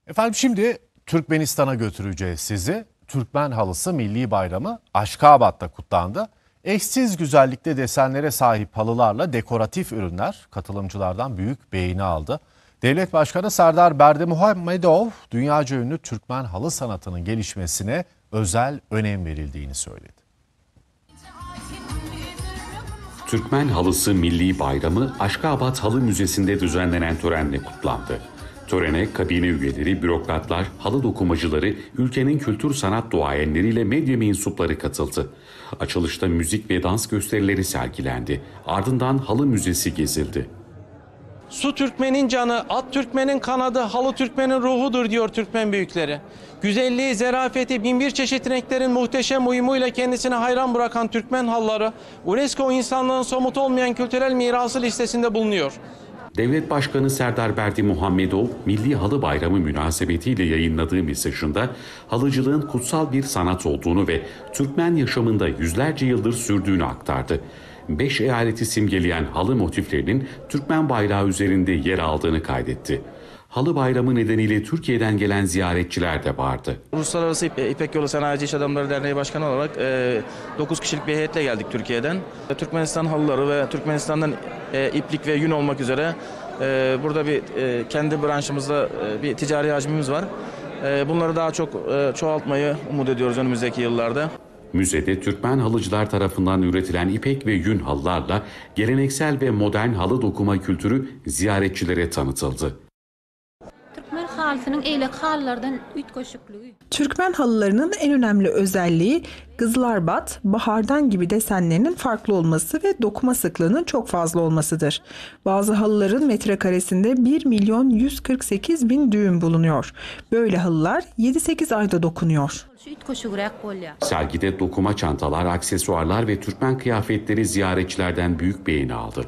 Efendim şimdi Türkmenistan'a götüreceğiz sizi. Türkmen halısı Milli Bayramı Aşkabat'ta kutlandı. Eşsiz güzellikte desenlere sahip halılarla dekoratif ürünler katılımcılardan büyük beğeni aldı. Devlet Başkanı Serdar Berdimuhamedov dünyaca ünlü Türkmen halı sanatının gelişmesine özel önem verildiğini söyledi. Türkmen Halısı Milli Bayramı Aşkabat Halı Müzesi'nde düzenlenen törenle kutlandı. Törene kabine üyeleri, bürokratlar, halı dokumacıları, ülkenin kültür sanat duayenleriyle medya mensupları katıldı. Açılışta müzik ve dans gösterileri sergilendi. Ardından halı müzesi gezildi. Su Türkmenin canı, at Türkmenin kanadı, halı Türkmenin ruhudur diyor Türkmen büyükleri. Güzelliği, zerafeti, binbir çeşit renklerin muhteşem uyumuyla kendisine hayran bırakan Türkmen halıları, UNESCO insanlığın somut olmayan kültürel mirası listesinde bulunuyor. Devlet Başkanı Serdar Berdimuhamedov, Milli Halı Bayramı münasebetiyle yayınladığı mesajında halıcılığın kutsal bir sanat olduğunu ve Türkmen yaşamında yüzlerce yıldır sürdüğünü aktardı. 5 eyaleti simgeleyen halı motiflerinin Türkmen bayrağı üzerinde yer aldığını kaydetti. Halı Bayramı nedeniyle Türkiye'den gelen ziyaretçiler de vardı. Uluslararası İpek Yolu Sanayici İş Adamları Derneği Başkanı olarak 9 kişilik bir heyetle geldik Türkiye'den. Türkmenistan halıları ve Türkmenistan'dan iplik ve yün olmak üzere burada bir kendi branşımızda bir ticari hacmimiz var. Bunları daha çok çoğaltmayı umut ediyoruz önümüzdeki yıllarda. Müzede Türkmen halıcılar tarafından üretilen ipek ve yün halılarla geleneksel ve modern halı dokuma kültürü ziyaretçilere tanıtıldı. Türkmen halılarının en önemli özelliği Kızılarbat, Bahardan gibi desenlerinin farklı olması ve dokuma sıklığının çok fazla olmasıdır. Bazı halıların metrekaresinde 1.148.000 düğüm bulunuyor. Böyle halılar 7-8 ayda dokunuyor. Sergide dokuma çantalar, aksesuarlar ve Türkmen kıyafetleri ziyaretçilerden büyük beğeni aldı.